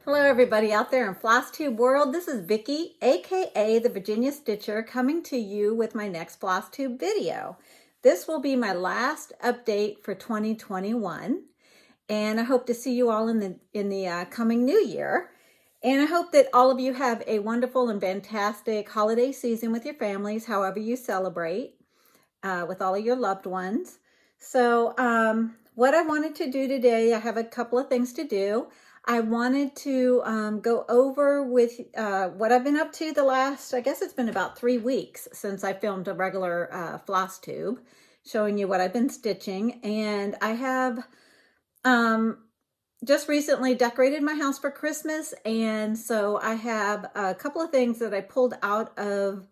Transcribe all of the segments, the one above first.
Hello everybody out there in Flosstube world. This is Vicki, aka the Virginia Stitcher, coming to you with my next Flosstube video. This will be my last update for 2021, and I hope to see you all in the coming new year. And I hope that all of you have a wonderful and fantastic holiday season with your families, however you celebrate, with all of your loved ones. So what I wanted to do today, I have a couple of things to do. I wanted to go over with what I've been up to the last, I guess it's been about 3 weeks since I filmed a regular floss tube, showing you what I've been stitching. And I have just recently decorated my house for Christmas. And so I have a couple of things that I pulled out of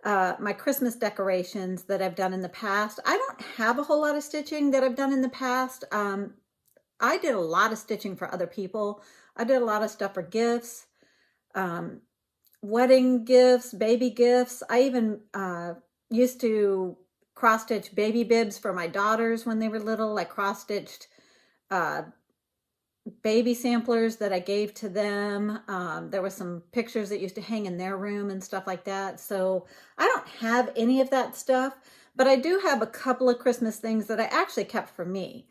my Christmas decorations that I've done in the past. I don't have a whole lot of stitching that I've done in the past. I did a lot of stitching for other people. I did a lot of stuff for gifts, wedding gifts, baby gifts. I even used to cross-stitch baby bibs for my daughters when they were little. I cross-stitched baby samplers that I gave to them. There were some pictures that used to hang in their room and stuff like that. So I don't have any of that stuff, but I do have a couple of Christmas things that I actually kept for me.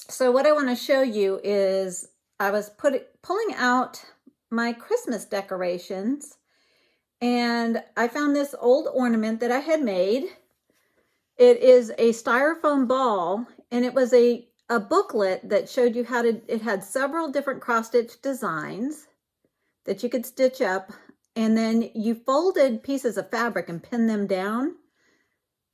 So what I want to show you is I was pulling out my Christmas decorations, and I found this old ornament that I had made. It is a styrofoam ball, and it was a booklet that showed you how to, it had several different cross-stitch designs that you could stitch up, and then you folded pieces of fabric and pinned them down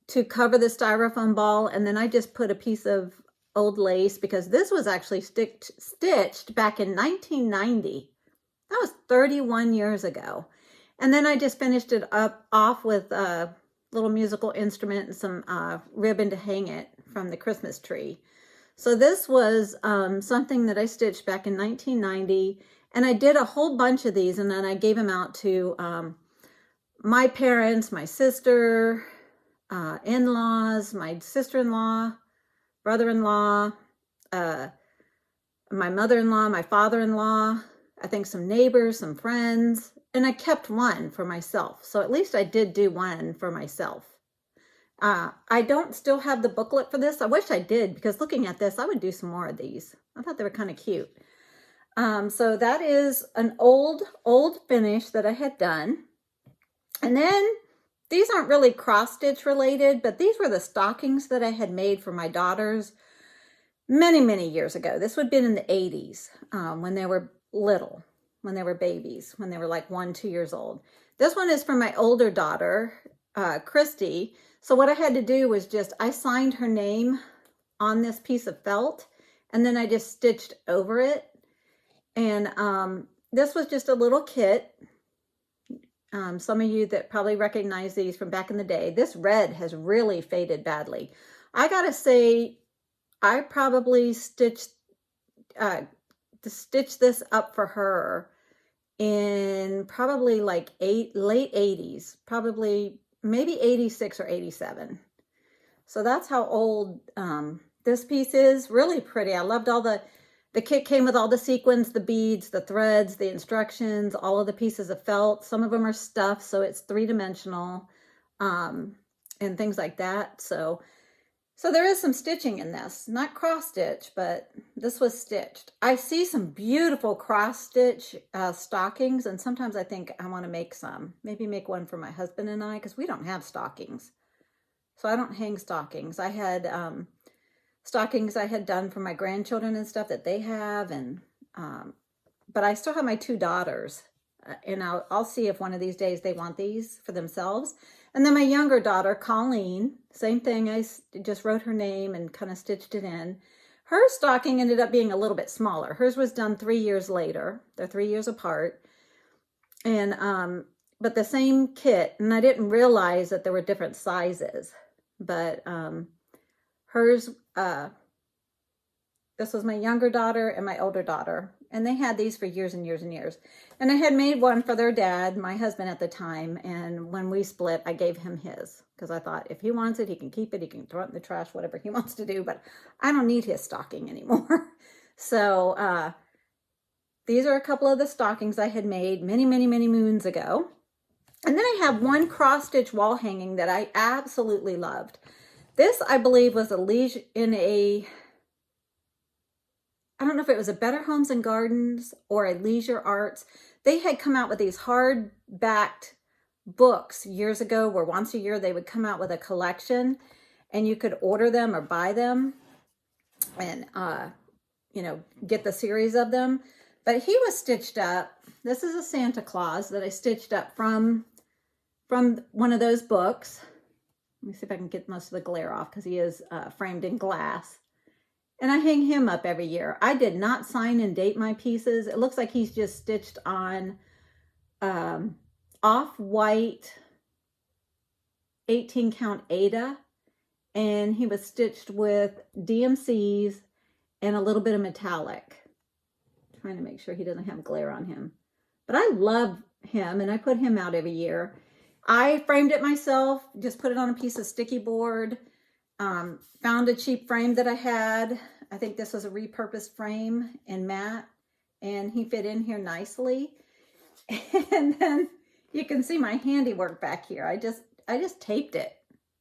to cover the styrofoam ball. And then I just put a piece of old lace, because this was actually stitched back in 1990. That was 31 years ago. And then I just finished it off with a little musical instrument and some ribbon to hang it from the Christmas tree. So this was something that I stitched back in 1990, and I did a whole bunch of these, and then I gave them out to my parents, my sister, in-laws, my sister-in-law, brother-in-law, my mother-in-law, my father-in-law, I think some neighbors, some friends, and I kept one for myself. So at least I did do one for myself. I don't still have the booklet for this. I wish I did, because looking at this, I would do some more of these. I thought they were kind of cute. So that is an old finish that I had done. And then these aren't really cross-stitch related, but these were the stockings that I had made for my daughters many, many years ago. This would have been in the 80s, when they were little, when they were babies, when they were like 1, 2 years old. This one is for my older daughter, Christy. So what I had to do was I signed her name on this piece of felt, and then I just stitched over it. And this was just a little kit. Some of you that probably recognize these from back in the day. This red has really faded badly. I gotta say, I probably stitched this up for her in probably like late 80s, probably maybe 86 or 87. So that's how old this piece is. Really pretty. I loved all the kit came with all the sequins, the beads, the threads, the instructions, all of the pieces of felt. Some of them are stuffed, so it's 3-dimensional, and things like that. So there is some stitching in this, not cross stitch, but this was stitched. I see some beautiful cross stitch stockings, and sometimes I think I want to make some, maybe make one for my husband and I, because we don't have stockings. So I don't hang stockings. I had stockings I had done for my grandchildren and stuff that they have, and but I still have my 2 daughters, and I'll see if one of these days they want these for themselves. And then my younger daughter, Colleen, same thing. I just wrote her name and kind of stitched it in. Her stocking ended up being a little bit smaller. Hers was done 3 years later. They're 3 years apart, and but the same kit. And I didn't realize that there were different sizes, but hers. This was my younger daughter and my older daughter, and they had these for years and years and years. And I had made one for their dad, my husband at the time, and when we split, I gave him his, because I thought if he wants it, he can keep it, he can throw it in the trash, whatever he wants to do, but I don't need his stocking anymore. So these are a couple of the stockings I had made many, many, many moons ago. And then I have one cross-stitch wall hanging that I absolutely loved. This, I believe, was a leisure in a, I don't know if it was a Better Homes and Gardens or a Leisure Arts. They had come out with these hard-backed books years ago where once a year they would come out with a collection and you could order them or buy them and, you know, get the series of them. But he was stitched up. This is a Santa Claus that I stitched up from one of those books. Let me see if I can get most of the glare off because he is framed in glass. And I hang him up every year. I did not sign and date my pieces. It looks like he's just stitched on off-white 18 count Aida. And he was stitched with DMCs and a little bit of metallic. I'm trying to make sure he doesn't have glare on him. But I love him and I put him out every year. I framed it myself, just put it on a piece of sticky board. Found a cheap frame that I had. I think this was a repurposed frame in matte, and he fit in here nicely. And then you can see my handiwork back here. I just taped it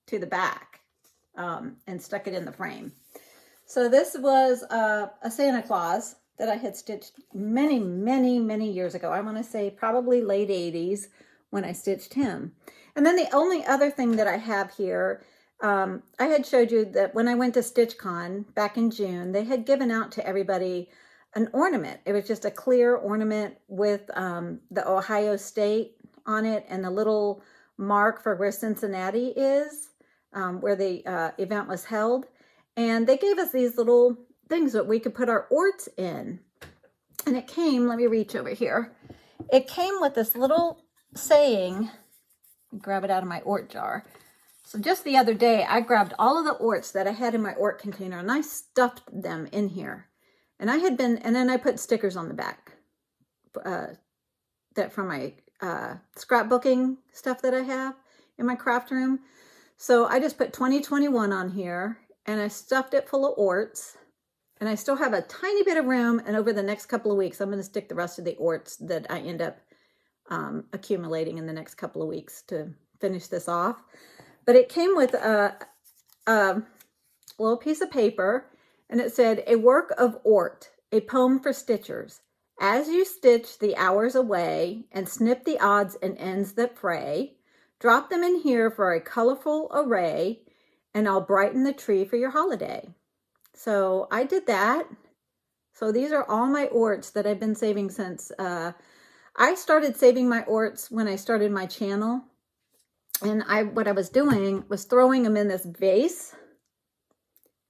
to the back and stuck it in the frame. So this was a Santa Claus that I had stitched many, many, many years ago. I want to say probably late 80s when I stitched him. And then the only other thing that I have here, I had showed you that when I went to StitchCon back in June, they had given out to everybody an ornament. It was just a clear ornament with the Ohio State on it and the little mark for where Cincinnati is, where the event was held. And they gave us these little things that we could put our orts in. And it came, let me reach over here. It came with this little saying, grab it out of my ort jar. So just the other day, I grabbed all of the orts that I had in my ort container and I stuffed them in here. And then I put stickers on the back that from my scrapbooking stuff that I have in my craft room. So I just put 2021 on here and I stuffed it full of orts. And I still have a tiny bit of room. And over the next couple of weeks, I'm going to stick the rest of the orts that I end up accumulating in the next couple of weeks to finish this off. But it came with a little piece of paper, and it said, "A work of ort, a poem for stitchers. As you stitch the hours away and snip the odds and ends that fray, drop them in here for a colorful array, and I'll brighten the tree for your holiday." So I did that. So these are all my orts that I've been saving since I started saving my orts when I started my channel. And what I was doing was throwing them in this vase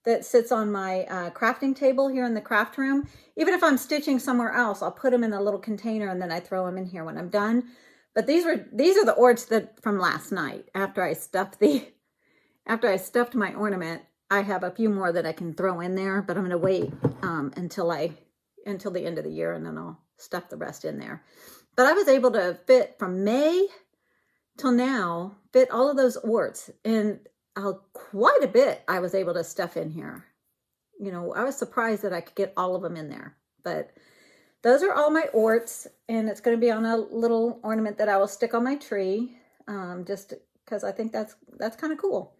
that sits on my crafting table here in the craft room. Even if I'm stitching somewhere else, I'll put them in a little container and then I throw them in here when I'm done. But these are the orts that from last night after I stuffed my ornament. I have a few more that I can throw in there, but I'm going to wait until the end of the year and then I'll stuff the rest in there. But I was able to fit from May till now, fit all of those orts, and quite a bit I was able to stuff in here. You know, I was surprised that I could get all of them in there. But those are all my orts, and it's going to be on a little ornament that I will stick on my tree, just because I think that's kind of cool.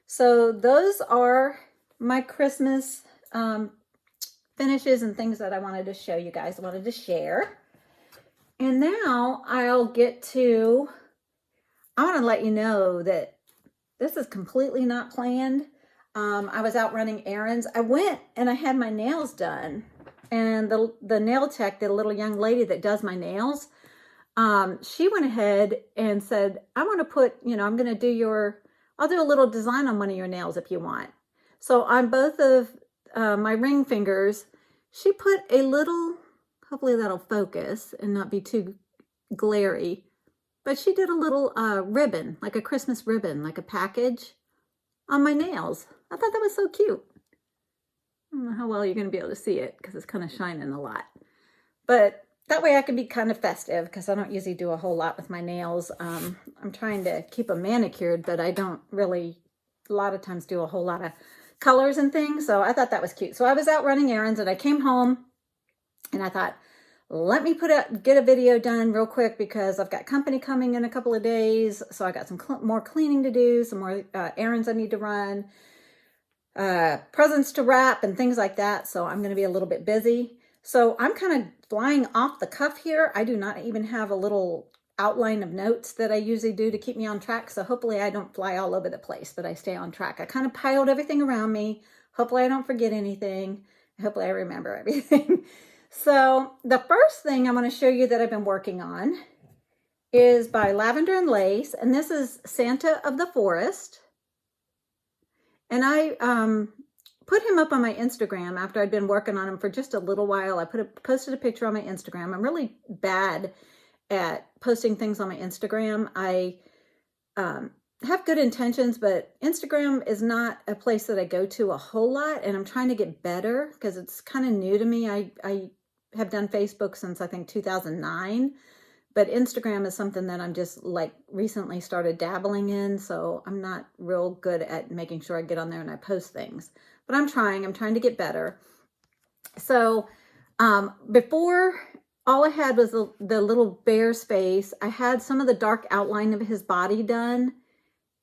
So those are my Christmas finishes and things that I wanted to show you guys, I wanted to share. And now I want to let you know that this is completely not planned. I was out running errands. I went and I had my nails done. And the nail tech, the little young lady that does my nails, she went ahead and said, I want to put, I'm going to I'll do a little design on one of your nails if you want. So on both of my ring fingers, she put a little, hopefully that'll focus and not be too glary, but she did a little ribbon, like a Christmas ribbon, like a package on my nails. I thought that was so cute. I don't know how well you're going to be able to see it because it's kind of shining a lot. But that way I can be kind of festive because I don't usually do a whole lot with my nails. I'm trying to keep them manicured, but I don't really, a lot of times, do a whole lot of colors and things. So I thought that was cute. So I was out running errands and I came home and I thought, let me get a video done real quick because I've got company coming in a couple of days. So I got some more cleaning to do, some more errands I need to run, presents to wrap and things like that. So I'm going to be a little bit busy. So I'm kind of flying off the cuff here. I do not even have a little outline of notes that I usually do to keep me on track. So hopefully I don't fly all over the place, but I stay on track. I kind of piled everything around me. Hopefully I don't forget anything. Hopefully I remember everything. So the first thing I want to show you that I've been working on is by Lavender and Lace. And this is Santa of the Forest. And I put him up on my Instagram after I'd been working on him for just a little while. I posted a picture on my Instagram. I'm really bad at posting things on my Instagram. I have good intentions, but Instagram is not a place that I go to a whole lot, and I'm trying to get better because it's kind of new to me. I have done Facebook since I think 2009, but Instagram is something that I'm just like recently started dabbling in, so I'm not real good at making sure I get on there and I post things, but I'm trying to get better. So before, all I had was the little bare space. I had some of the dark outline of his body done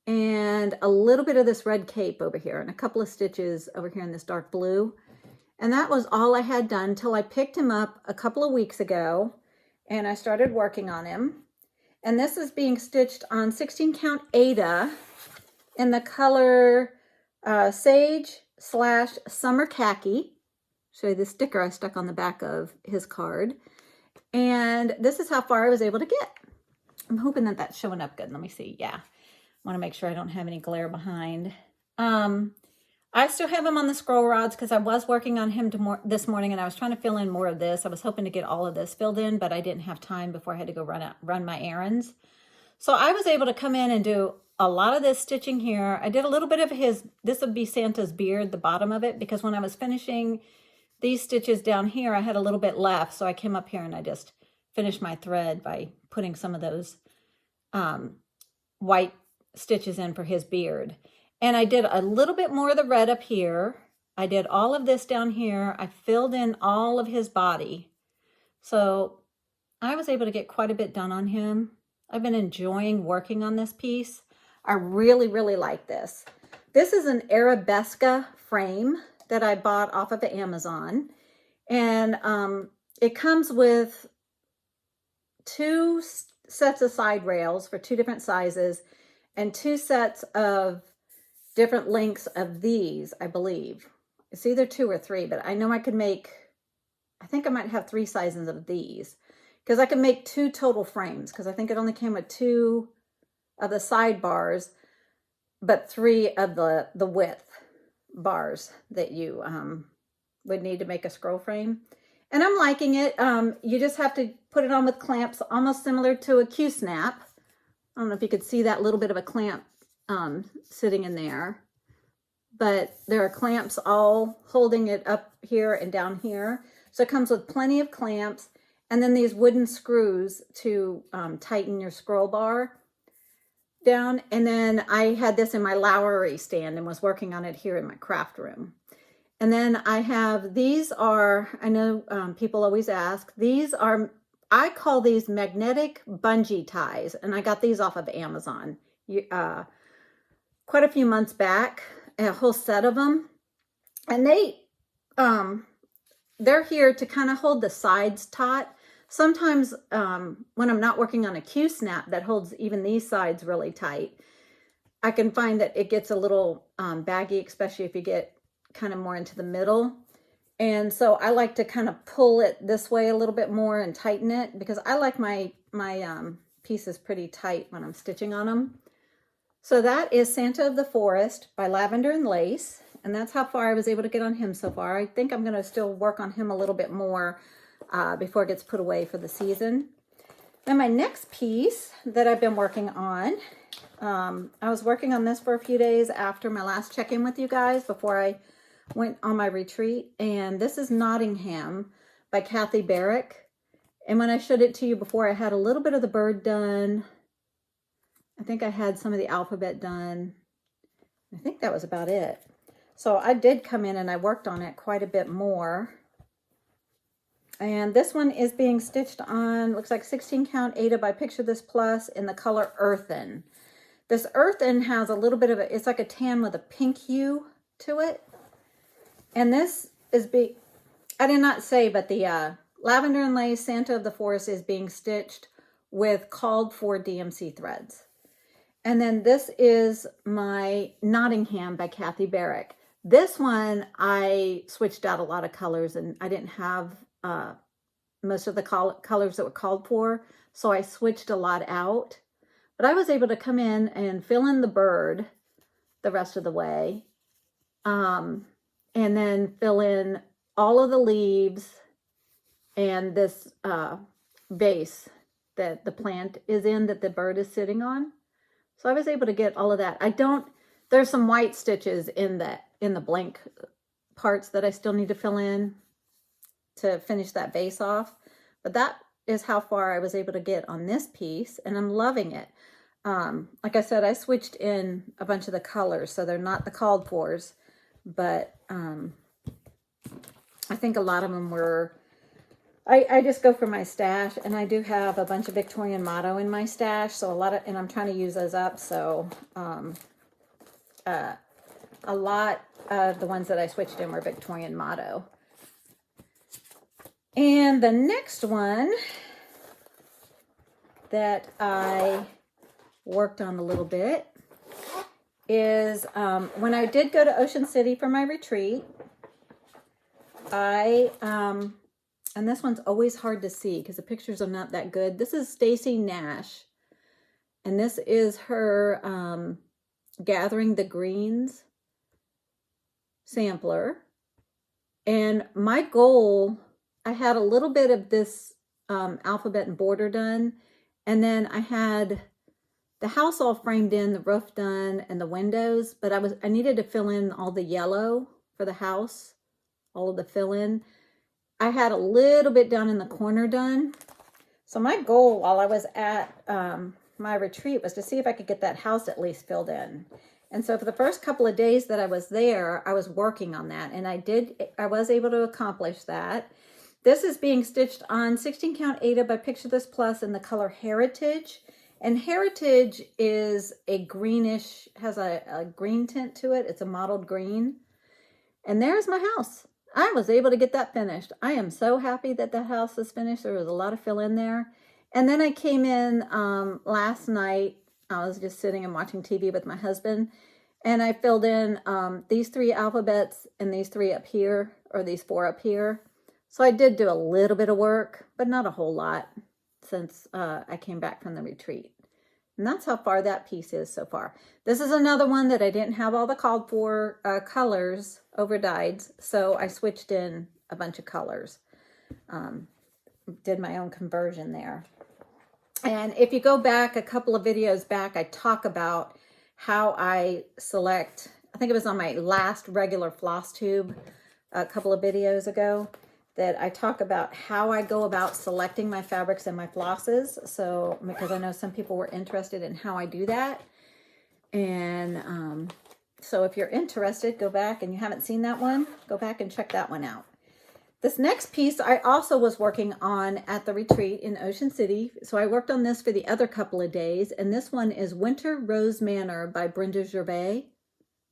and a little bit of this red cape over here and a couple of stitches over here in this dark blue. And that was all I had done until I picked him up a couple of weeks ago and I started working on him. And this is being stitched on 16 count Aida in the color Sage/Summer Khaki. Show you the sticker I stuck on the back of his card. And this is how far I was able to get. I'm hoping that that's showing up good. Let me see. Yeah. I want to make sure I don't have any glare behind. I still have him on the scroll rods because I was working on him this morning and I was trying to fill in more of this. I was hoping to get all of this filled in, but I didn't have time before I had to go run my errands. So I was able to come in and do a lot of this stitching here. I did a little bit of this would be Santa's beard, the bottom of it, because when I was finishing these stitches down here, I had a little bit left. So I came up here and I just finished my thread by putting some of those white stitches in for his beard. And I did a little bit more of the red up here. I did all of this down here. I filled in all of his body. So I was able to get quite a bit done on him. I've been enjoying working on this piece. I really, really like this. This is an Arabesque frame that I bought off of Amazon. And it comes with 2 sets of side rails for 2 different sizes and 2 sets of different lengths of these, I believe. It's either 2 or 3, but I know I could make, I think I might have 3 sizes of these because I can make 2 total frames because I think it only came with 2 of the side bars, but 3 of the width bars that you would need to make a scroll frame. And I'm liking it. You just have to put it on with clamps, almost similar to a Q-snap. I don't know if you could see that little bit of a clamp sitting in there, but there are clamps all holding it up here and down here. So it comes with plenty of clamps and then these wooden screws to tighten your scroll bar down. And then I had this in my Lowery stand and was working on it here in my craft room. And then I have, these are, I know people always ask, these are, I call these magnetic bungee ties, and I got these off of Amazon quite a few months back, a whole set of them. And they're here to kind of hold the sides taut. Sometimes when I'm not working on a Q-snap that holds even these sides really tight, I can find that it gets a little baggy, especially if you get kind of more into the middle. And so I like to kind of pull it this way a little bit more and tighten it because I like my pieces pretty tight when I'm stitching on them. So that is Santa of the Forest by Lavender and Lace. And that's how far I was able to get on him so far. I think I'm going to still work on him a little bit more before it gets put away for the season. Then my next piece that I've been working on, I was working on this for a few days after my last check-in with you guys before I went on my retreat. And this is Nottingham by Kathy Barrick. And when I showed it to you before, I had a little bit of the bird done. I think I had some of the alphabet done. I think that was about it. So I did come in and I worked on it quite a bit more. And this one is being stitched on, looks like 16 count Aida by Picture This Plus in the color Earthen. This Earthen has a little bit of it's like a tan with a pink hue to it. And this is I did not say, but the Lavender and Lace Santa of the Forest is being stitched with called for DMC threads. And then this is my Nottingham by Kathy Barrick. This one, I switched out a lot of colors and I didn't have most of the colors that were called for. So I switched a lot out. But I was able to come in and fill in the bird the rest of the way. And then fill in all of the leaves and this vase that the plant is in that the bird is sitting on. So I was able to get all of that. There's some white stitches in the blank parts that I still need to fill in to finish that base off. But that is how far I was able to get on this piece, and I'm loving it. Like I said, I switched in a bunch of the colors, so they're not the called fors, but I think a lot of them were, I just go for my stash, and I do have a bunch of Victorian motto in my stash, so and I'm trying to use those up, so a lot of the ones that I switched in were Victorian motto. And the next one that I worked on a little bit is when I did go to Ocean City for my retreat, and this one's always hard to see because the pictures are not that good. This is Stacy Nash, and this is her Gathering the Greens sampler. And my goal, I had a little bit of this alphabet and border done, and then I had the house all framed in, the roof done, and the windows, but I needed to fill in all the yellow for the house, all of the fill in. I had a little bit down in the corner done. So my goal while I was at my retreat was to see if I could get that house at least filled in. And so for the first couple of days that I was there, I was working on that, and I was able to accomplish that. This is being stitched on 16 count Aida by Picture This Plus in the color Heritage. And Heritage is a greenish, has a green tint to it. It's a mottled green. And there's my house. I was able to get that finished. I am so happy that the house is finished. There was a lot of fill in there. And then I came in last night. I was just sitting and watching TV with my husband. And I filled in these 3 alphabets and these 3 up here, or these 4 up here. So I did do a little bit of work, but not a whole lot since I came back from the retreat. And that's how far that piece is so far. This is another one that I didn't have all the called for colors over dyed, so I switched in a bunch of colors. Did my own conversion there. And if you go back a couple of videos back, I talk about how I select, I think it was on my last regular Flosstube a couple of videos ago, that I talk about how I go about selecting my fabrics and my flosses. So, because I know some people were interested in how I do that. And so if you're interested, go back, and you haven't seen that one, go back and check that one out. This next piece I also was working on at the retreat in Ocean City. So I worked on this for the other couple of days. And this one is Winter Rose Manor by Brenda Gervais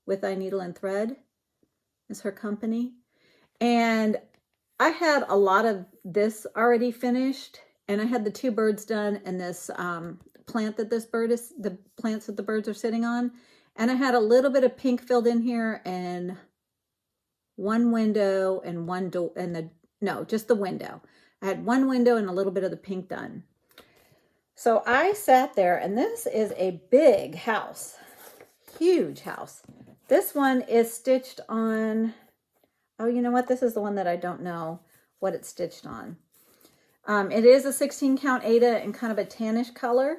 with I Needle and Thread is her company. And I had a lot of this already finished, and I had the 2 birds done, and this plant that the plants that the birds are sitting on. And I had a little bit of pink filled in here, and 1 window and 1 door, and just the window. I had 1 window and a little bit of the pink done. So I sat there, and this is a big house, huge house. This one is stitched on, oh, you know what? This is the one that I don't know what it's stitched on. It is a 16 count Aida in kind of a tannish color.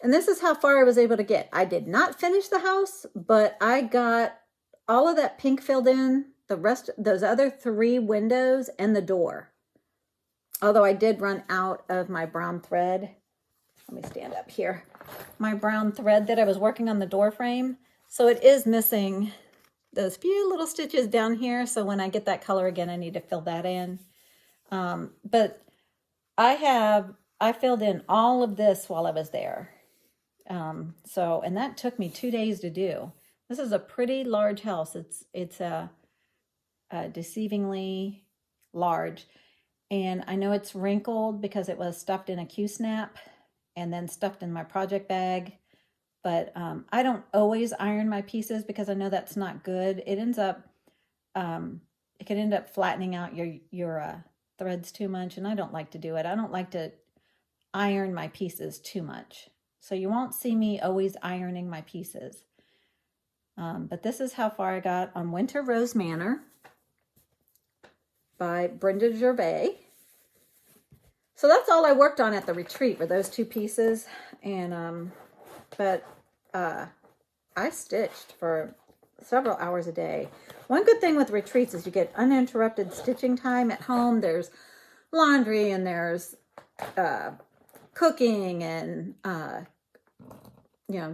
And this is how far I was able to get. I did not finish the house, but I got all of that pink filled in, the rest, those other 3 windows and the door. Although I did run out of my brown thread. Let me stand up here. My brown thread that I was working on the door frame. So it is missing those few little stitches down here. So when I get that color again, I need to fill that in. But I filled in all of this while I was there. And that took me 2 days to do. This is a pretty large house. It's deceivingly large. And I know it's wrinkled because it was stuffed in a Q-snap and then stuffed in my project bag. But I don't always iron my pieces because I know that's not good. It ends up, it can end up flattening out your threads too much, and I don't like to do it. I don't like to iron my pieces too much. So you won't see me always ironing my pieces. But this is how far I got on Winter Rose Manor by Brenda Gervais. So that's all I worked on at the retreat, were those 2 pieces. And but I stitched for several hours a day. One good thing with retreats is you get uninterrupted stitching time. At home there's laundry and there's cooking and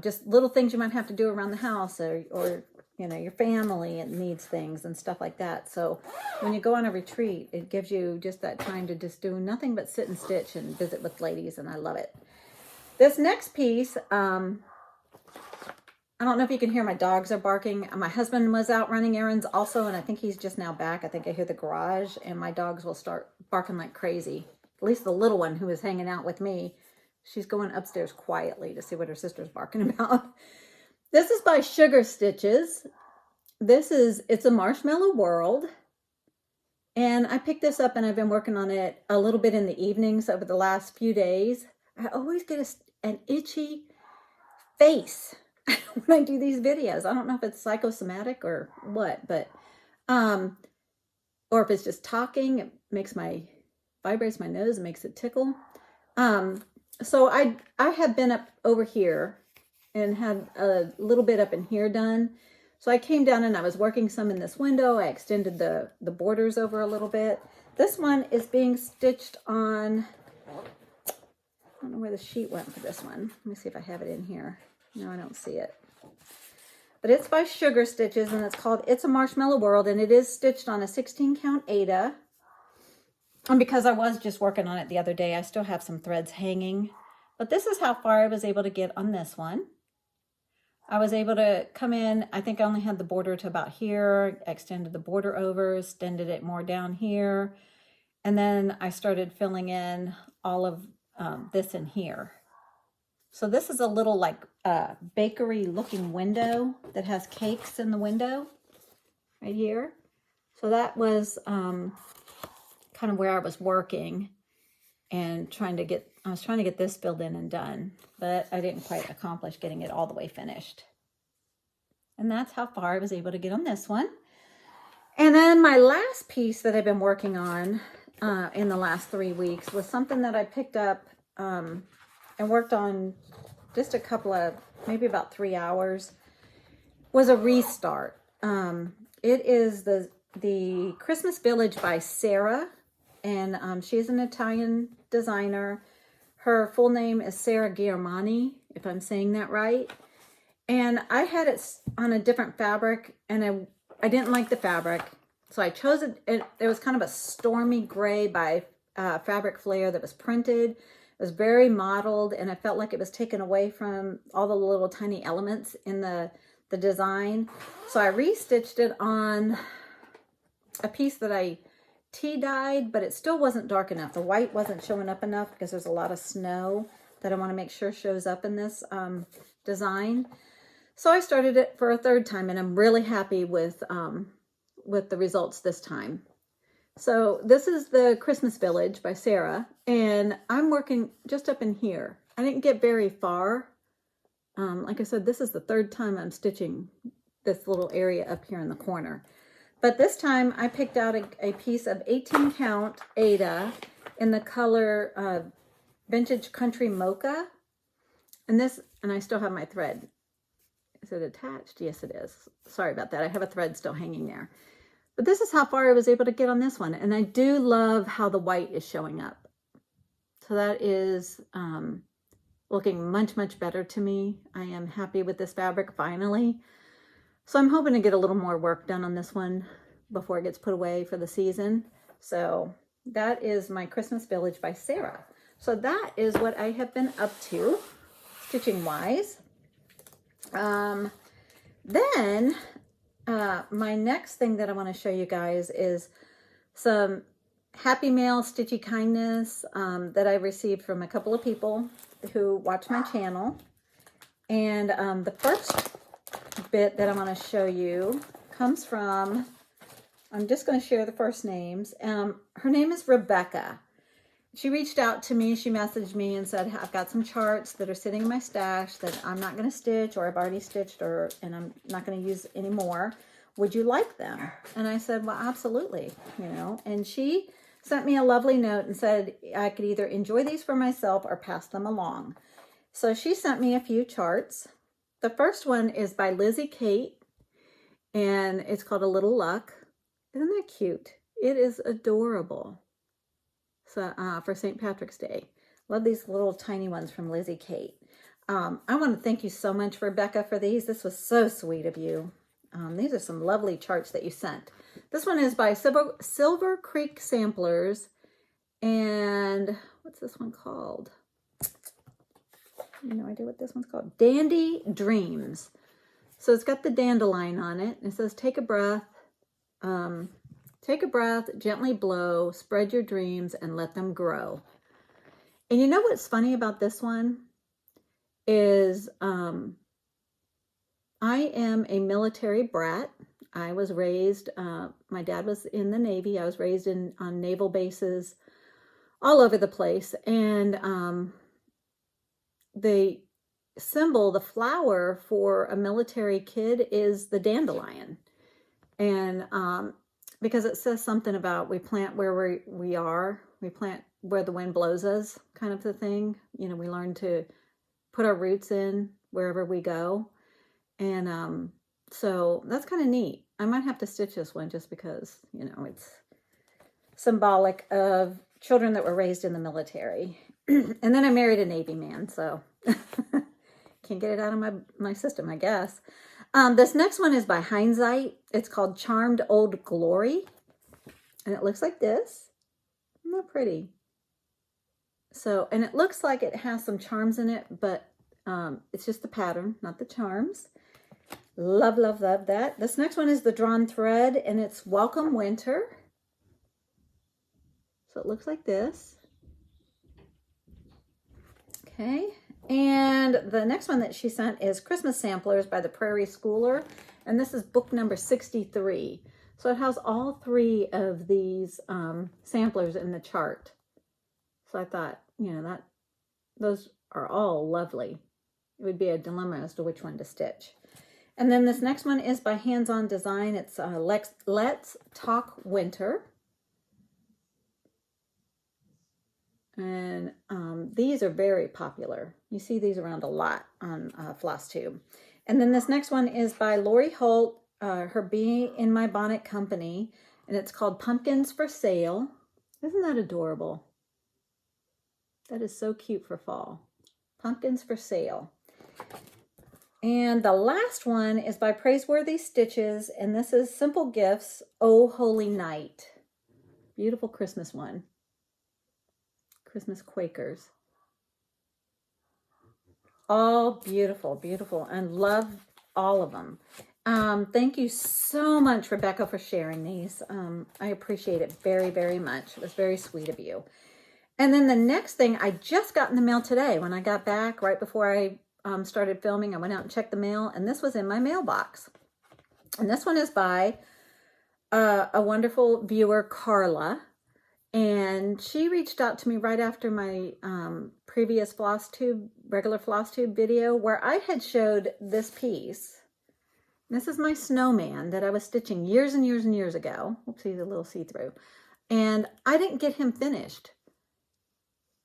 just little things you might have to do around the house, or your family and needs things and stuff like that. So when you go on a retreat, it gives you just that time to just do nothing but sit and stitch and visit with ladies, and I love it. This next piece, I don't know if you can hear, my dogs are barking. My husband was out running errands also, and I think he's just now back. I think I hear the garage, and my dogs will start barking like crazy. At least the little one who is hanging out with me, she's going upstairs quietly to see what her sister's barking about. This is by Sugar Stitches. It's a Marshmallow World. And I picked this up and I've been working on it a little bit in the evenings over the last few days. I always get an itchy face when I do these videos. I don't know if it's psychosomatic or what, but, or if it's just talking, it vibrates my nose and makes it tickle. So I have been up over here and had a little bit up in here done. So I came down and I was working some in this window. I extended the borders over a little bit. This one is being stitched on, I don't know where the sheet went for this one. Let me see if I have it in here. No, I don't see it. But it's by Sugar Stitches, and it's called It's a Marshmallow World, and it is stitched on a 16 count Aida. And because I was just working on it the other day, I still have some threads hanging. But this is how far I was able to get on this one. I was able to come in, I think I only had the border to about here, extended the border over, extended it more down here. And then I started filling in all of this in here. So this is a little like bakery looking window that has cakes in the window right here. So that was kind of where I was working and I was trying to get this filled in and done, but I didn't quite accomplish getting it all the way finished. And that's how far I was able to get on this one. And then my last piece that I've been working on in the last 3 weeks was something that I picked up and worked on just a couple of, maybe about 3 hours, was a restart. It is the Christmas Village by Sarah, and she's an Italian designer. Her full name is Sarah Giormani, if I'm saying that right. And I had it on a different fabric, and I didn't like the fabric. So I chose it. It was kind of a stormy gray by Fabric Flair that was printed. It was very modeled, and I felt like it was taken away from all the little tiny elements in the design. So I restitched it on a piece that I tea-dyed, but it still wasn't dark enough. The white wasn't showing up enough because there's a lot of snow that I want to make sure shows up in this design. So I started it for a third time, and I'm really happy with the results this time. So this is the Christmas Village by Sarah, and I'm working just up in here. I didn't get very far. Like I said, this is the third time I'm stitching this little area up here in the corner. But this time I picked out a piece of 18 count Aida in the color Vintage Country Mocha. And I still have my thread. Is it attached? Yes, it is. Sorry about that. I have a thread still hanging there. But this is how far I was able to get on this one. And I do love how the white is showing up. So that is looking much, much better to me. I am happy with this fabric finally. So I'm hoping to get a little more work done on this one before it gets put away for the season. So That is my Christmas Village by Sarah. So that is what I have been up to, stitching wise. Then my next thing that I want to show you guys is some Happy Mail Stitchy Kindness that I received from a couple of people who watch my channel. And the first bit that I want to show you comes from, I'm just going to share the first names. Her name is Rebecca. She reached out to me, she messaged me and said, I've got some charts that are sitting in my stash that I'm not going to stitch, or I've already stitched, and I'm not going to use anymore. Would you like them? And I said, well, absolutely, you know. And she sent me a lovely note and said I could either enjoy these for myself or pass them along. So she sent me a few charts. The first one is by Lizzie Kate, and it's called A Little Luck. Isn't that cute? It is adorable. So for St. Patrick's Day. Love these little tiny ones from Lizzie Kate. I want to thank you so much, Rebecca, for these. This was so sweet of you. These are some lovely charts that you sent. This one is by Silver Creek Samplers. And what's this one called? No idea what this one's called. Dandy Dreams. So it's got the dandelion on it. It says, take a breath. Take a breath, gently blow, spread your dreams, and let them grow. And you know what's funny about this one is I am a military brat. I was raised, my dad was in the Navy. I was raised on naval bases all over the place. And the symbol, the flower for a military kid is the dandelion. And because it says something about we plant where we are, we plant where the wind blows us, kind of the thing. You know, we learn to put our roots in wherever we go. And so that's kind of neat. I might have to stitch this one just because, you know, it's symbolic of children that were raised in the military. And then I married a Navy man, so can't get it out of my system, I guess. This next one is by Hindsight. It's called Charmed Old Glory. And it looks like this. Isn't that pretty? So, and it looks like it has some charms in it, but it's just the pattern, not the charms. Love, love, love that. This next one is the Drawn Thread, and it's Welcome Winter. So it looks like this. Okay. And the next one that she sent is Christmas Samplers by the Prairie Schooler. And this is book number 63. So it has all three of these samplers in the chart. So I thought, you know, those are all lovely. It would be a dilemma as to which one to stitch. And then this next one is by Hands On Design. It's Let's Talk Winter. And these are very popular. You see these around a lot on Flosstube. And then this next one is by Lori Holt, her Bee in My Bonnet Company, and it's called Pumpkins for Sale. Isn't that adorable? That is so cute for fall. Pumpkins for Sale. And the last one is by Praiseworthy Stitches, and this is Simple Gifts, Oh Holy Night. Beautiful Christmas one. Christmas Quakers. All beautiful, beautiful, and love all of them. Thank you so much, Rebecca, for sharing these. I appreciate it very, very much. It was very sweet of you. And then the next thing I just got in the mail today. When I got back, right before I started filming, I went out and checked the mail, and this was in my mailbox. And this one is by a wonderful viewer, Carla. And she reached out to me right after my previous regular Flosstube video, where I had showed this piece. This is my snowman that I was stitching years and years and years ago. Oops, he's a little see-through. And I didn't get him finished.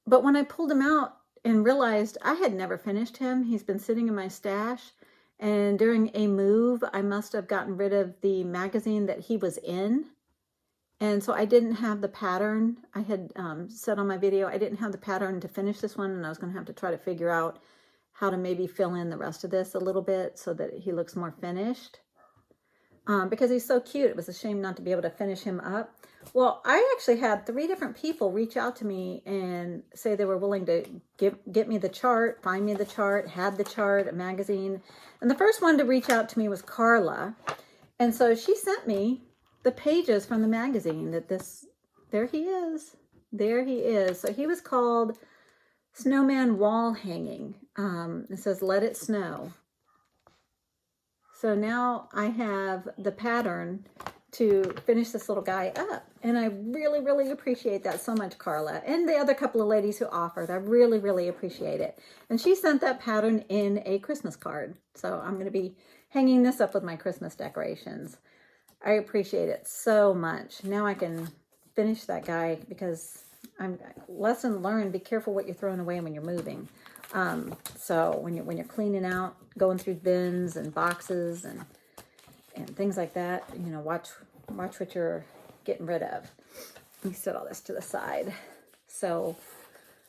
But when I pulled him out and realized I had never finished him, he's been sitting in my stash. And during a move, I must have gotten rid of the magazine that he was in. And so I didn't have the pattern. I had said on my video, I didn't have the pattern to finish this one, and I was going to have to try to figure out how to maybe fill in the rest of this a little bit so that he looks more finished. because he's so cute. It was a shame not to be able to finish him up. Well, I actually had 3 different people reach out to me and say they were willing to get me the chart, find me the chart, had the chart, a magazine. And the first one to reach out to me was Carla. And so she sent me the pages from the magazine there he is. There he is. So he was called Snowman Wall Hanging. It says, Let It Snow. So now I have the pattern to finish this little guy up. And I really, really appreciate that so much, Carla. And the other couple of ladies who offered. I really, really appreciate it. And she sent that pattern in a Christmas card. So I'm going to be hanging this up with my Christmas decorations. I appreciate it so much. Now I can finish that guy because lesson learned, be careful what you're throwing away when you're moving. So when you're cleaning out, going through bins and boxes and things like that, you know, watch what you're getting rid of. Let me set all this to the side. So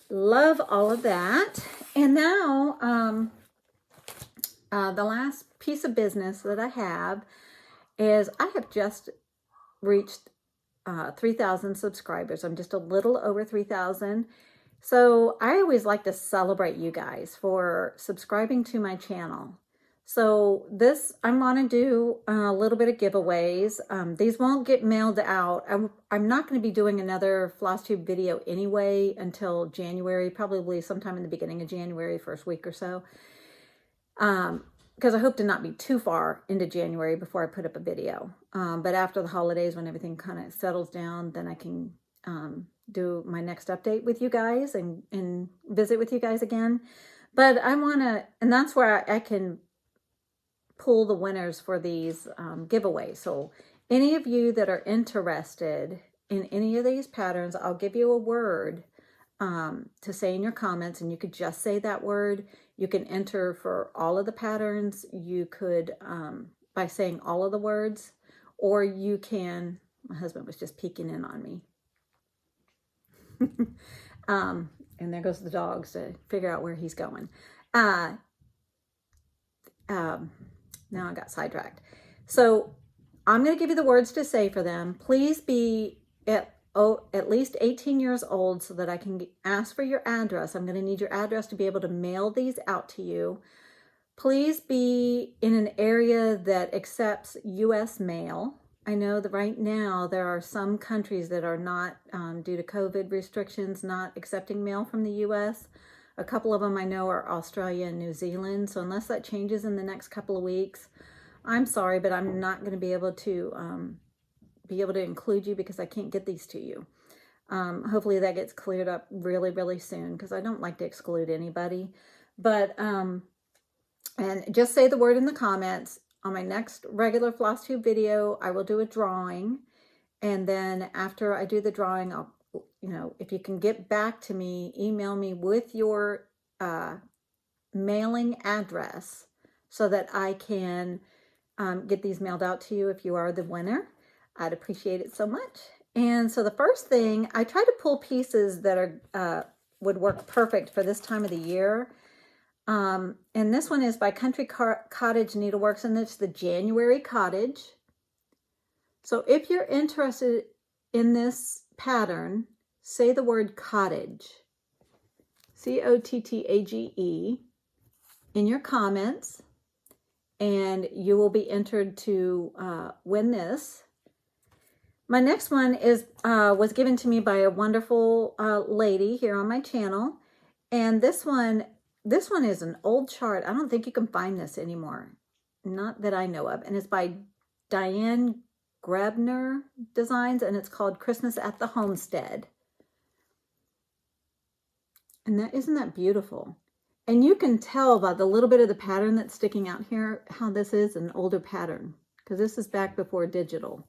love all of that. And now the last piece of business that I have is I have just reached 3,000 subscribers. I'm just a little over 3,000. So I always like to celebrate you guys for subscribing to my channel. So I'm going to do a little bit of giveaways. These won't get mailed out. I'm not going to be doing another Flosstube video anyway until January, probably sometime in the beginning of January, first week or so. Because I hope to not be too far into January before I put up a video. But after the holidays, when everything kind of settles down, then I can do my next update with you guys and visit with you guys again. But I want to, and that's where I can pull the winners for these giveaways. So any of you that are interested in any of these patterns, I'll give you a word to say in your comments, and you could just say that word. You can enter for all of the patterns. You could, by saying all of the words, or you can, my husband was just peeking in on me. And there goes the dogs to figure out where he's going. Now I got sidetracked. So I'm going to give you the words to say for them. Please be at least 18 years old so that I can ask for your address. I'm going to need your address to be able to mail these out to you. Please be in an area that accepts U.S. mail. I know that right now there are some countries that are not, due to COVID restrictions, not accepting mail from the U.S. A couple of them I know are Australia and New Zealand. So unless that changes in the next couple of weeks, I'm sorry, but I'm not going to be able to include you because I can't get these to you. Hopefully that gets cleared up really, really soon because I don't like to exclude anybody. But, and just say the word in the comments. On my next regular Flosstube video, I will do a drawing. And then after I do the drawing, I'll, if you can get back to me, email me with your mailing address so that I can get these mailed out to you if you are the winner. I'd appreciate it so much. And so the first thing, I try to pull pieces that are would work perfect for this time of the year. And this one is by Country Cottage Needleworks, and it's the January Cottage. So if you're interested in this pattern, say the word cottage, C-O-T-T-A-G-E, in your comments, and you will be entered to win this. My next one was given to me by a wonderful lady here on my channel, and this one is an old chart. I don't think you can find this anymore, not that I know of, and it's by Diane Grabner Designs, and it's called Christmas at the Homestead. And isn't that beautiful? And you can tell by the little bit of the pattern that's sticking out here how this is an older pattern, because this is back before digital.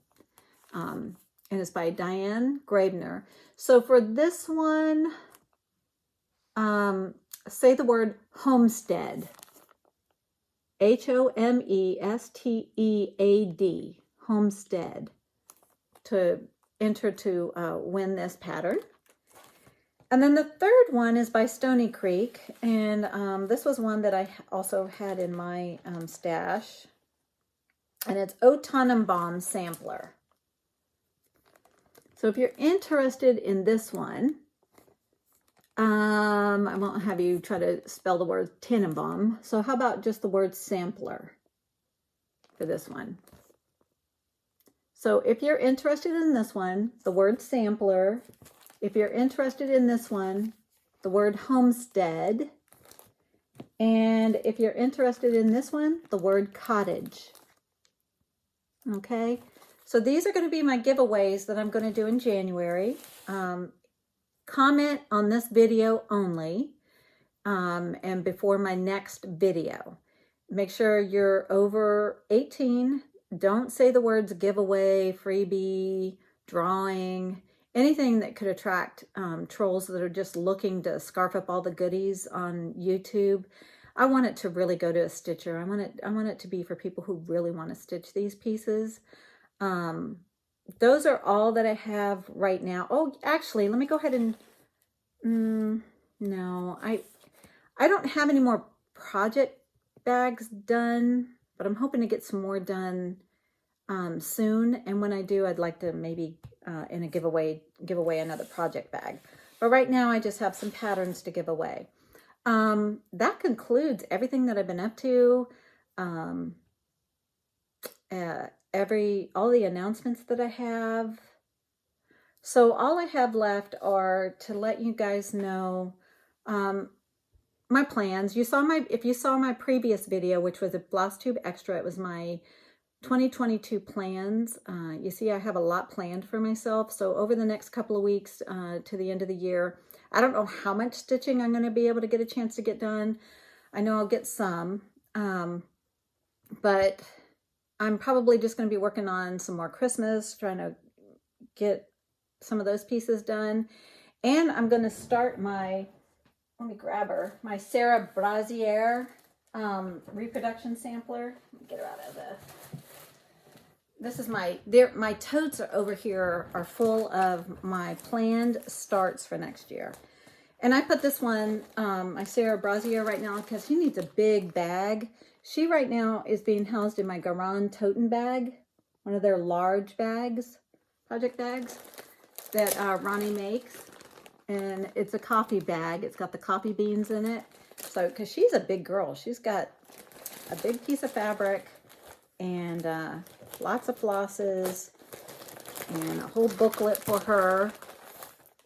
And it's by Diane Grabner. So for this one, say the word homestead. H-O-M-E-S-T-E-A-D. Homestead. To enter to win this pattern. And then the third one is by Stony Creek. And this was one that I also had in my stash. and it's O Tannenbaum Sampler. So if you're interested in this one, I won't have you try to spell the word Tannenbaum. So how about just the word sampler for this one? So if you're interested in this one, the word sampler. If you're interested in this one, the word homestead. And if you're interested in this one, the word cottage. Okay, so these are going to be my giveaways that I'm going to do in January. Comment on this video only and before my next video. Make sure you're over 18. Don't say the words giveaway, freebie, drawing, anything that could attract trolls that are just looking to scarf up all the goodies on YouTube. I want it to really go to a stitcher. I want it to be for people who really want to stitch these pieces. Those are all that I have right now. Oh, actually, let me go ahead and no, I don't have any more project bags done, but I'm hoping to get some more done soon. And when I do, I'd like to maybe in a giveaway give away another project bag. But right now I just have some patterns to give away. That concludes everything that I've been up to. All the announcements that I have. So all I have left are to let you guys know my plans. If you saw my previous video, which was a Flosstube Extra, it was my 2022 plans. You see I have a lot planned for myself. So over the next couple of weeks to the end of the year, I don't know how much stitching I'm going to be able to get a chance to get done. I know I'll get some, but I'm probably just going to be working on some more Christmas, trying to get some of those pieces done. And I'm going to start my, let me grab her, my Sarah Brazier reproduction sampler. Let me get her out of the, this is my totes are over here are full of my planned starts for next year. And I put this one, my Sarah Brazier right now, because she needs a big bag. She right now is being housed in my Garan Toten bag, one of their large bags, project bags that Ronnie makes. And it's a coffee bag. It's got the coffee beans in it. So, because she's a big girl. She's got a big piece of fabric and lots of flosses and a whole booklet for her.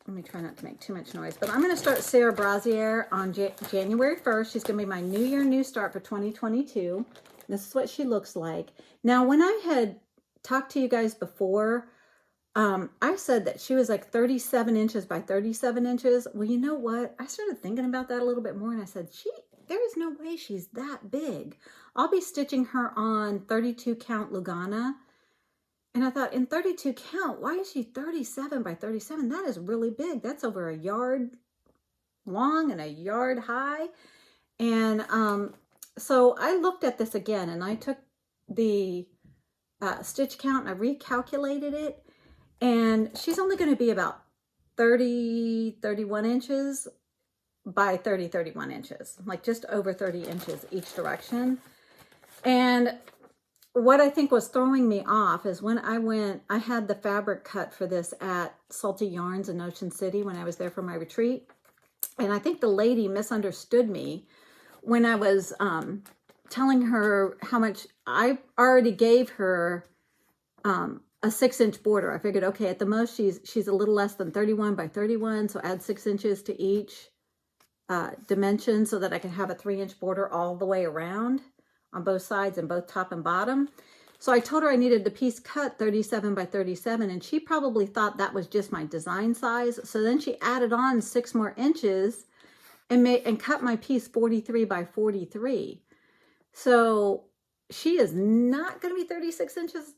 Let me try not to make too much noise. But I'm going to start Sarah Brazier on January 1st. She's going to be my New Year, New Start for 2022. This is what she looks like. Now, when I had talked to you guys before, I said that she was like 37 inches by 37 inches. Well, you know what? I started thinking about that a little bit more, and I said, there is no way she's that big. I'll be stitching her on 32 count Lugana. And I thought, in 32 count, why is she 37 by 37? That is really big. That's over a yard long and a yard high. And so I looked at this again, and I took the stitch count and I recalculated it. And she's only going to be about 31 inches by 31 inches, like just over 30 inches each direction. And what I think was throwing me off is when I had the fabric cut for this at Salty Yarns in Ocean City when I was there for my retreat. And I think the lady misunderstood me when I was telling her how much I already gave her a 6-inch border. I figured, okay, at the most she's a little less than 31 by 31, so add 6 inches to each dimension so that I can have a 3-inch border all the way around on both sides and both top and bottom. So I told her I needed the piece cut 37 by 37, and she probably thought that was just my design size. So then she added on 6 more inches and cut my piece 43 by 43. So she is not going to be 36 inches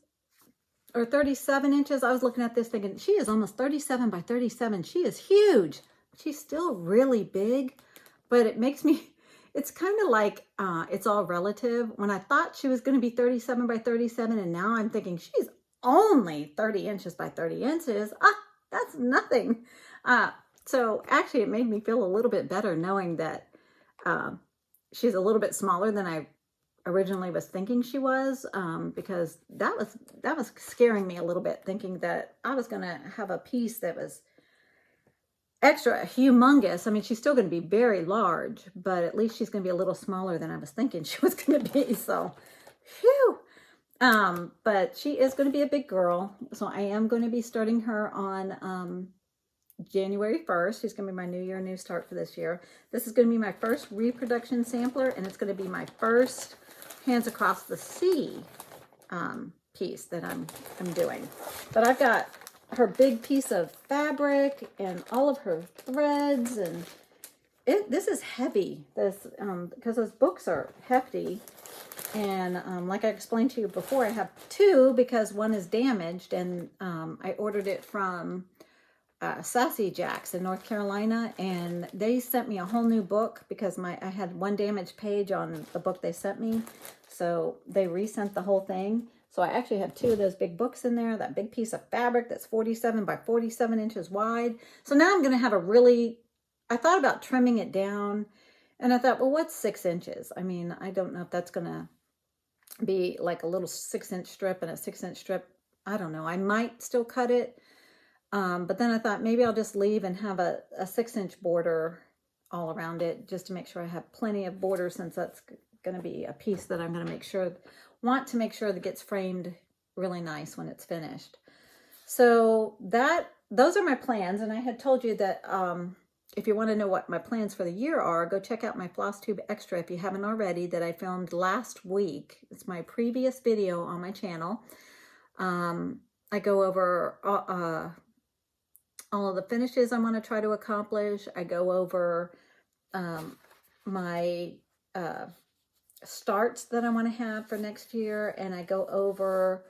or 37 inches. I was looking at this thinking, she is almost 37 by 37. She is huge. She's still really big, but it makes me, it's kind of like, it's all relative. When I thought she was going to be 37 by 37, and now I'm thinking she's only 30 inches by 30 inches. That's nothing. So actually it made me feel a little bit better knowing that she's a little bit smaller than I originally was thinking she was, because that was scaring me a little bit, thinking that I was going to have a piece that was extra humongous. I mean, she's still going to be very large, but at least she's going to be a little smaller than I was thinking she was going to be. So, phew. But she is going to be a big girl. So I am going to be starting her on, January 1st. She's going to be my new year, new start for this year. This is going to be my first reproduction sampler, and it's going to be my first Hands Across the Sea, piece that I'm doing. But I've got her big piece of fabric and all of her threads, and this is heavy, because those books are hefty. And like I explained to you before, I have two because one is damaged, and I ordered it from Sassy Jacks in North Carolina, and they sent me a whole new book because I had one damaged page on the book they sent me, so they resent the whole thing. So I actually have two of those big books in there, that big piece of fabric that's 47 by 47 inches wide. So now I'm going to have I thought about trimming it down, and I thought, well, what's 6 inches? I mean, I don't know if that's going to be like a little 6-inch strip and a 6-inch strip. I don't know. I might still cut it. But then I thought maybe I'll just leave and have a 6-inch border all around it, just to make sure I have plenty of border, since that's going to be a piece that I'm going to want to make sure that gets framed really nice when it's finished. So those are my plans. And I had told you that, if you want to know what my plans for the year are, go check out my Flosstube extra if you haven't already, that I filmed last week. It's my previous video on my channel. I go over all of the finishes I want to try to accomplish. I go over my starts that I want to have for next year, and I go over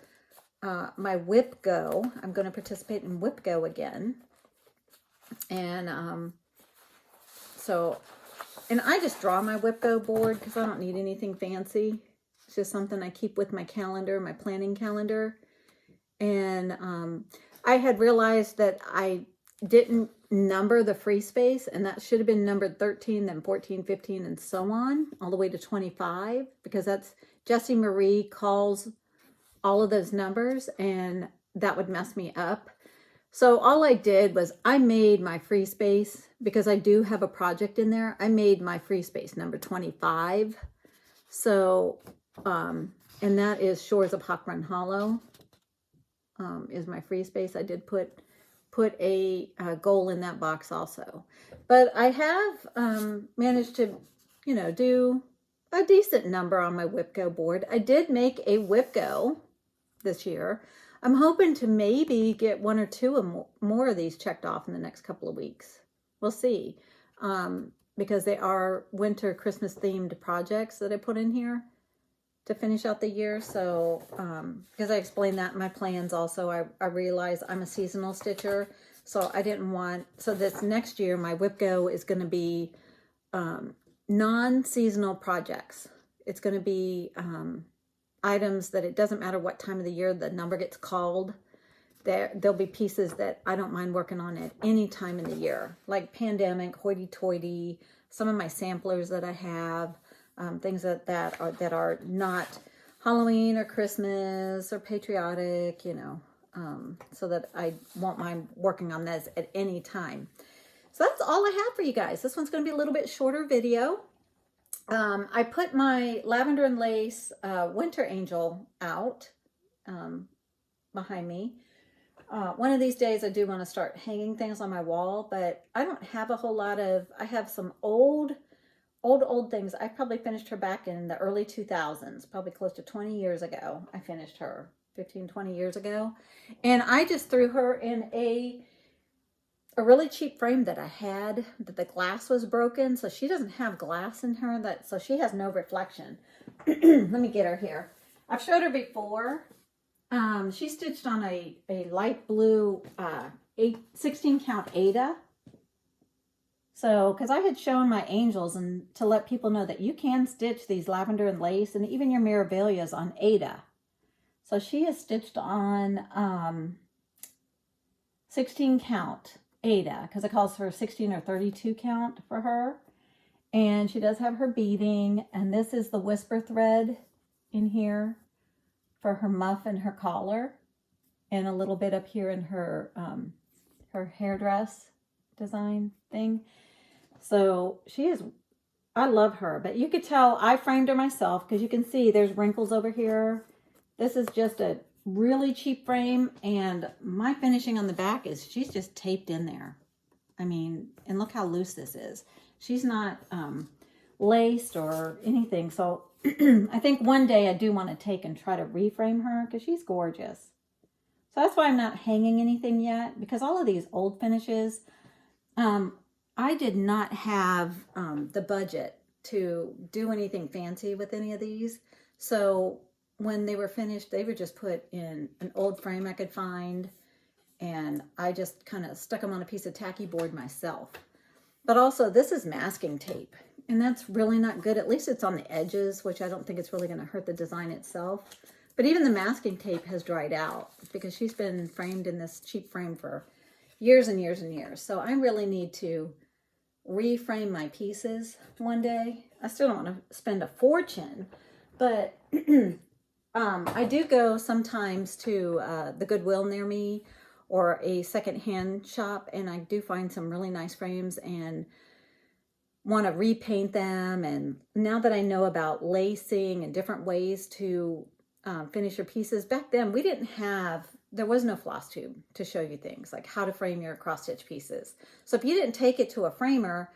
my Whip Go. I'm going to participate in Whip Go again. And and I just draw my Whip Go board because I don't need anything fancy. It's just something I keep with my calendar, my planning calendar. And I had realized that I didn't number the free space, and that should have been numbered 13, then 14, 15, and so on, all the way to 25, because that's Jessie Marie calls all of those numbers, and that would mess me up. So all I did was I made my free space, because I do have a project in there. I made my free space number 25. So, and that is Shores of Hawk Run Hollow. Is my free space. I did put a goal in that box also. But I have managed to, do a decent number on my Whip Go board. I did make a Whip Go this year. I'm hoping to maybe get 1 or 2 more of these checked off in the next couple of weeks. We'll see. Because they are winter Christmas themed projects that I put in here to finish out the year. So, because I explained that in my plans also, I realized I'm a seasonal stitcher. So I didn't want, so this next year, my Whip Go is going to be non-seasonal projects. It's going to be items that it doesn't matter what time of the year the number gets called. There'll be pieces that I don't mind working on at any time in the year, like Pandemic, Hoity Toity, some of my samplers that I have. Things that are not Halloween or Christmas or patriotic, so that I won't mind working on this at any time. So that's all I have for you guys. This one's going to be a little bit shorter video. I put my Lavender and Lace Winter Angel out behind me. One of these days I do want to start hanging things on my wall, but I don't have a whole lot of, I have some old things. I probably finished her back in the early 2000s, probably close to 20 years ago. I finished her 15, 20 years ago. And I just threw her in a really cheap frame that I had, that the glass was broken. So she doesn't have glass in her, so she has no reflection. Let me get her here. I've showed her before. She stitched on a light blue 16 count Ada. So, because I had shown my angels and to let people know that you can stitch these Lavender and Lace and even your Mirabilias on Ada. So she is stitched on 16 count Ada, because it calls for 16 or 32 count for her. And she does have her beading, and this is the whisper thread in here for her muff and her collar, and a little bit up here in her her hairdress design thing. So she is, I love her, but you could tell I framed her myself because you can see there's wrinkles over here. This is just a really cheap frame, and my finishing on the back is she's just taped in there. I mean, and look how loose this is. She's not laced or anything. So I think one day I do want to take and try to reframe her because she's gorgeous. So that's why I'm not hanging anything yet, because all of these old finishes, I did not have the budget to do anything fancy with any of these. So when they were finished, they were just put in an old frame I could find, and I just kind of stuck them on a piece of tacky board myself. But also, this is masking tape, and that's really not good. At least it's on the edges, which I don't think it's really going to hurt the design itself. But even the masking tape has dried out because she's been framed in this cheap frame for years and years and years. So I really need to reframe my pieces one day. I still don't want to spend a fortune, but I do go sometimes to the Goodwill near me or a secondhand shop, and I do find some really nice frames and want to repaint them. And now that I know about lacing and different ways to finish your pieces, back then there was no Flosstube to show you things like how to frame your cross stitch pieces. So if you didn't take it to a framer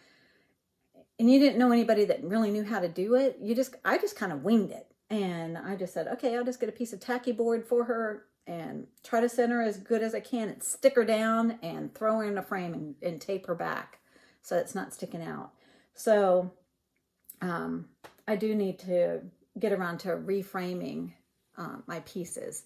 and you didn't know anybody that really knew how to do it, I just kind of winged it. And I just said, okay, I'll just get a piece of tacky board for her and try to center her as good as I can and stick her down and throw her in a frame and tape her back so it's not sticking out. So I do need to get around to reframing my pieces.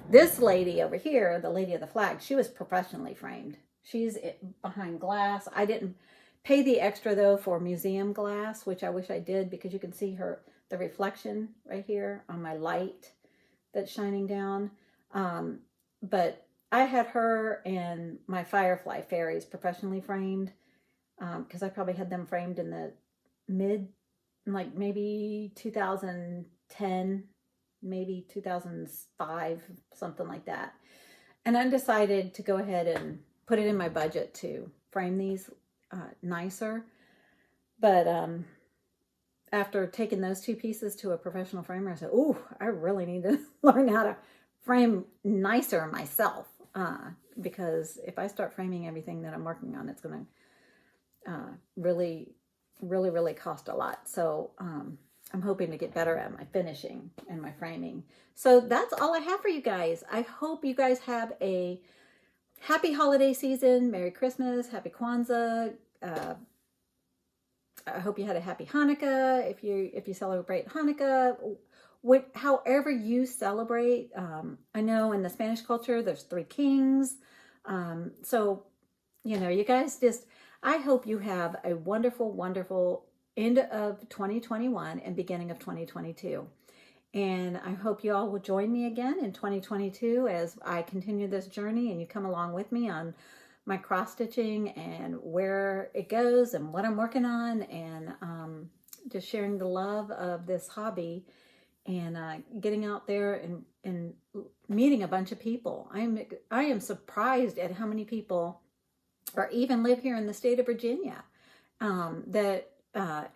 This lady over here, the lady of the flag, she was professionally framed. She's behind glass. I didn't pay the extra though for museum glass, which I wish I did, because you can see the reflection right here on my light that's shining down. But I had her and my firefly fairies professionally framed, because I probably had them framed in the like maybe 2010, maybe 2005, something like that. And I decided to go ahead and put it in my budget to frame these nicer. But after taking those two pieces to a professional framer, I said, "Ooh, I really need to learn how to frame nicer myself." Because if I start framing everything that I'm working on, it's going to really, really, really cost a lot. So I'm hoping to get better at my finishing and my framing. So that's all I have for you guys. I hope you guys have a happy holiday season. Merry Christmas, Happy Kwanzaa. I hope you had a happy Hanukkah. If you celebrate Hanukkah, however you celebrate. I know in the Spanish culture, there's 3 kings. So, you guys I hope you have a wonderful, wonderful end of 2021 and beginning of 2022. And I hope you all will join me again in 2022 as I continue this journey and you come along with me on my cross stitching and where it goes and what I'm working on, and just sharing the love of this hobby and getting out there and meeting a bunch of people. I am surprised at how many people, or even live here in the state of Virginia, that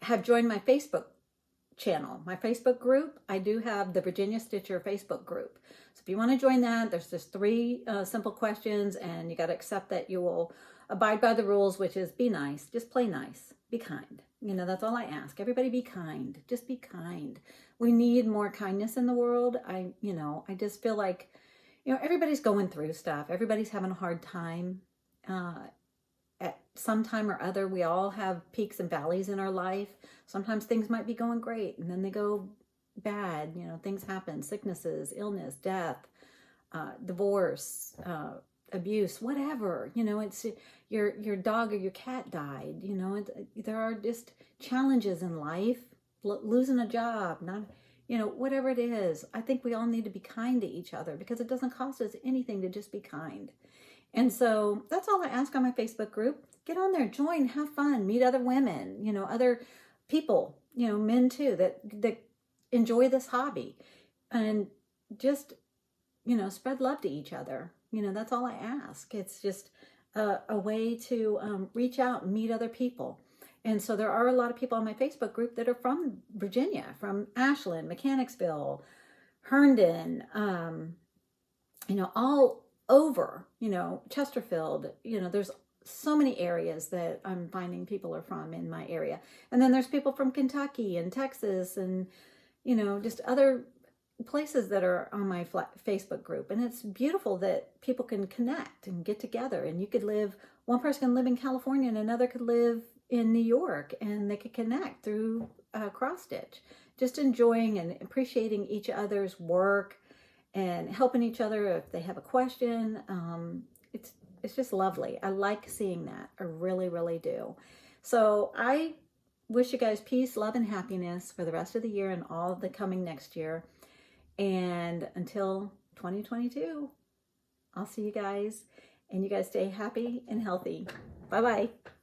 have joined my Facebook channel, my Facebook group. I do have the Virginia Stitcher Facebook group. So if you want to join that, there's just 3 simple questions, and you got to accept that you will abide by the rules, which is be nice, just play nice, be kind. That's all I ask. Everybody be kind. Just be kind. We need more kindness in the world. I just feel like, everybody's going through stuff. Everybody's having a hard time. At some time or other, we all have peaks and valleys in our life. Sometimes things might be going great and then they go bad. Things happen, sicknesses, illness, death, divorce, abuse, whatever. It's your dog or your cat died. There are just challenges in life, losing a job, not, whatever it is. I think we all need to be kind to each other because it doesn't cost us anything to just be kind. And so that's all I ask on my Facebook group. Get on there, join, have fun, meet other women, other people, men too, that enjoy this hobby. and just, you know, spread love to each other. You know, that's all I ask. It's just a way to reach out and meet other people. And so there are a lot of people on my Facebook group that are from Virginia, from Ashland, Mechanicsville, Herndon, you know, all over, you know, Chesterfield. You know, there's so many areas that I'm finding people are from in my area. And then there's people from Kentucky and Texas and, you know, just other places that are on my Facebook group. And it's beautiful that people can connect and get together. And you could live, one person can live in California and another could live in New York, and they could connect through cross stitch. Just enjoying and appreciating each other's work and helping each other if they have a question. It's just lovely. I like seeing that. I really, really do. So I wish you guys peace, love, and happiness for the rest of the year and all the coming next year. And until 2022, I'll see you guys, and you guys stay happy and healthy. Bye-bye.